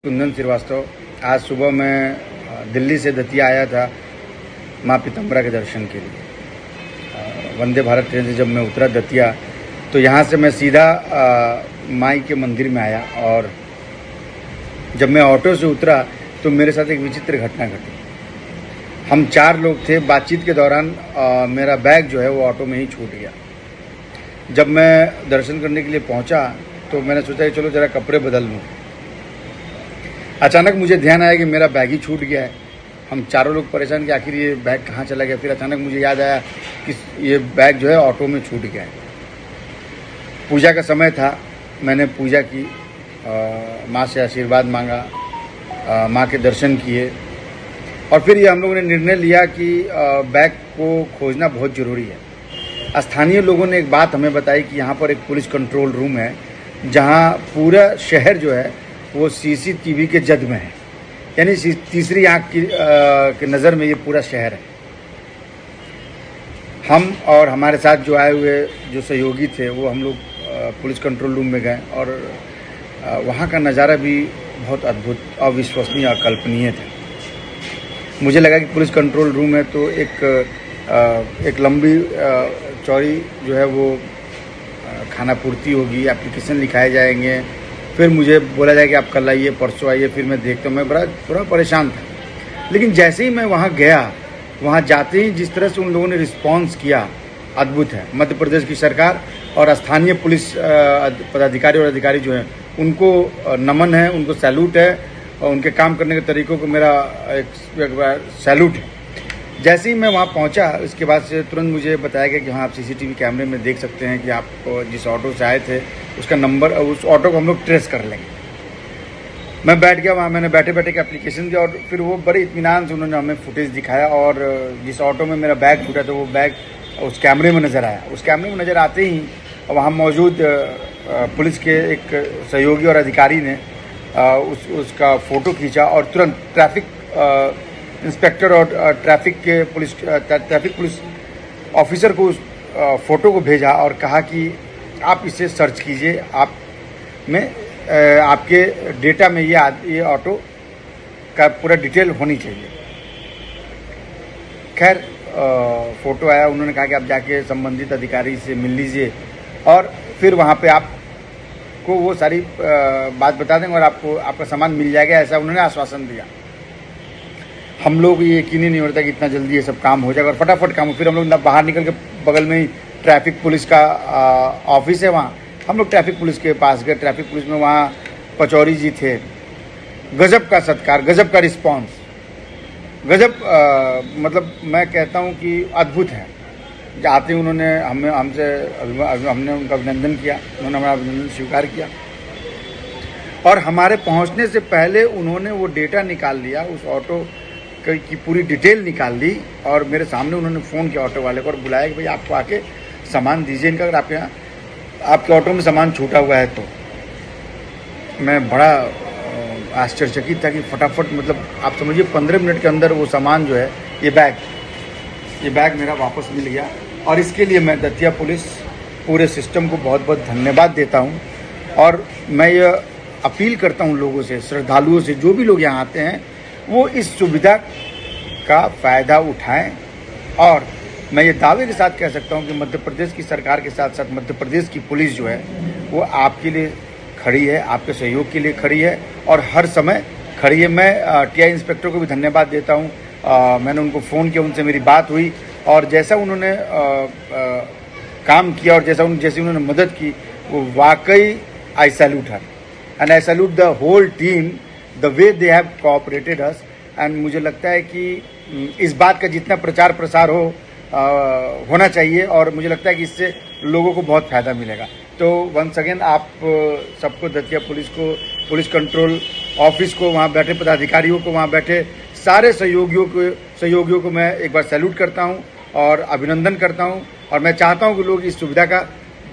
कुंदन श्रीवास्तव। आज सुबह मैं दिल्ली से दतिया आया था माँ पीताम्बरा के दर्शन के लिए। वंदे भारत ट्रेन से जब मैं उतरा दतिया तो यहाँ से मैं सीधा माई के मंदिर में आया, और जब मैं ऑटो से उतरा तो मेरे साथ एक विचित्र घटना घटी। हम 4 लोग थे। बातचीत के दौरान मेरा बैग जो है वो ऑटो में ही छूट गया। जब मैं दर्शन करने के लिए पहुँचा तो मैंने सोचा कि चलो ज़रा कपड़े बदल लूँ। अचानक मुझे ध्यान आया कि मेरा बैग ही छूट गया है। हम चारों लोग परेशान कि आखिर ये बैग कहाँ चला गया। फिर अचानक मुझे याद आया कि ये बैग जो है ऑटो में छूट गया है। पूजा का समय था, मैंने पूजा की, माँ से आशीर्वाद मांगा, माँ के दर्शन किए, और फिर ये हम लोगों ने निर्णय लिया कि बैग को खोजना बहुत ज़रूरी है। स्थानीय लोगों ने एक बात हमें बताई कि यहाँ पर एक पुलिस कंट्रोल रूम है, जहाँ पूरा शहर जो है वो सीसीटीवी के जद में है, यानी तीसरी आंख की नज़र में ये पूरा शहर है। हम और हमारे साथ जो आए हुए जो सहयोगी थे वो हम लोग पुलिस कंट्रोल रूम में गए, और वहाँ का नज़ारा भी बहुत अद्भुत, अविश्वसनीय, अकल्पनीय था। मुझे लगा कि पुलिस कंट्रोल रूम है तो एक लंबी चौड़ी जो है वो खाना पूर्ति होगी, एप्लीकेशन लिखाए जाएंगे, फिर मुझे बोला जाए कि आप कल आइए, परसों आइए। फिर मैं देखता हूँ, मैं थोड़ा परेशान था। लेकिन जैसे ही मैं वहाँ गया, वहाँ जाते ही जिस तरह से उन लोगों ने रिस्पॉन्स किया, अद्भुत है। मध्य प्रदेश की सरकार और स्थानीय पुलिस पदाधिकारी और अधिकारी जो हैं उनको नमन है, उनको सैल्यूट है, और उनके काम करने के तरीक़ों को मेरा एक बार सैल्यूट है। जैसे ही मैं वहाँ पहुँचा, उसके बाद से तुरंत मुझे बताया गया कि हाँ, आप सीसीटीवी कैमरे में देख सकते हैं कि आप जिस ऑटो से आए थे उसका नंबर, उस ऑटो को हम लोग ट्रेस कर लेंगे। मैं बैठ गया वहाँ, मैंने बैठे बैठे के एप्लीकेशन दिया, और फिर वो बड़े इत्मीनान से उन्होंने हमें फुटेज दिखाया, और जिस ऑटो में मेरा बैग छूटा था वो बैग उस कैमरे में नज़र आया। उस कैमरे में नज़र आते ही वहाँ मौजूद पुलिस के एक सहयोगी और अधिकारी ने उसका फ़ोटो खींचा, और तुरंत ट्रैफिक इंस्पेक्टर और ट्रैफिक पुलिस ऑफिसर को उस फ़ोटो को भेजा और कहा कि आप इसे सर्च कीजिए, आपके डेटा में ये ऑटो का पूरा डिटेल होनी चाहिए। खैर, फ़ोटो आया, उन्होंने कहा कि आप जाके संबंधित अधिकारी से मिल लीजिए, और फिर वहाँ पे आपको वो सारी बात बता देंगे और आपको आपका सामान मिल जाएगा, ऐसा उन्होंने आश्वासन दिया। हम लोग ये यकीन ही नहीं होता कि इतना जल्दी ये सब काम हो जाएगा और फटाफट काम हो। फिर हम लोग बाहर निकल के बगल में ही ट्रैफिक पुलिस का ऑफिस है, वहाँ हम लोग ट्रैफिक पुलिस के पास गए। ट्रैफिक पुलिस में वहाँ पचौरी जी थे। गजब का सत्कार, गजब का रिस्पांस, गजब, मतलब मैं कहता हूँ कि अद्भुत है। आते ही उन्होंने हमने उनका अभिनंदन किया, उन्होंने हमारा अभिनंदन स्वीकार किया, और हमारे पहुँचने से पहले उन्होंने वो डेटा निकाल लिया, उस ऑटो की पूरी डिटेल निकाल ली, और मेरे सामने उन्होंने फ़ोन किया ऑटो वाले को और बुलाया कि भाई आपको आके सामान दीजिए इनका, अगर आपके यहाँ आपके ऑटो में सामान छूटा हुआ है तो। मैं बड़ा आश्चर्यचकित था कि फटाफट, मतलब आप समझिए 15 मिनट के अंदर वो सामान जो है, ये बैग मेरा वापस मिल गया। और इसके लिए मैं दतिया पुलिस पूरे सिस्टम को बहुत बहुत धन्यवाद देता हूँ, और मैं ये अपील करता हूँ लोगों से, श्रद्धालुओं से, जो भी लोग यहाँ आते हैं वो इस सुविधा का फ़ायदा उठाएं। और मैं ये दावे के साथ कह सकता हूँ कि मध्य प्रदेश की सरकार के साथ साथ मध्य प्रदेश की पुलिस जो है वो आपके लिए खड़ी है, आपके सहयोग के लिए खड़ी है, और हर समय खड़ी है। मैं टीआई इंस्पेक्टर को भी धन्यवाद देता हूँ। मैंने उनको फ़ोन किया, उनसे मेरी बात हुई, और जैसा उन्होंने काम किया और जैसी उन्होंने मदद की, वो वाकई I salute her, and I salute the whole team, the way they have cooperated us. And मुझे लगता है कि इस बात का जितना प्रचार प्रसार होना चाहिए, और मुझे लगता है कि इससे लोगों को बहुत फ़ायदा मिलेगा। तो वंस अगेन आप सबको, दतिया पुलिस को, पुलिस कंट्रोल ऑफिस को, वहाँ बैठे पदाधिकारियों को, वहाँ बैठे सारे सहयोगियों को मैं एक बार सैल्यूट करता हूँ और अभिनंदन करता हूँ। और मैं चाहता हूँ कि लोग इस सुविधा का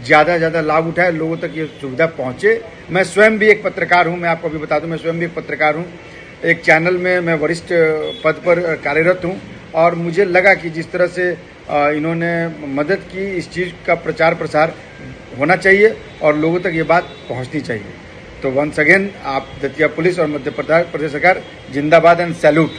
ज़्यादा से ज़्यादा लाभ उठाए, लोगों तक ये सुविधा पहुँचे। मैं स्वयं भी एक पत्रकार हूँ, मैं आपको अभी बता दूँ, मैं स्वयं भी एक पत्रकार हूँ। एक चैनल में मैं वरिष्ठ पद पर कार्यरत हूँ, और मुझे लगा कि जिस तरह से इन्होंने मदद की, इस चीज़ का प्रचार प्रसार होना चाहिए और लोगों तक ये बात पहुँचनी चाहिए। तो वंस अगेन आप दतिया पुलिस और मध्य प्रदेश सरकार जिंदाबाद एंड सैल्यूट।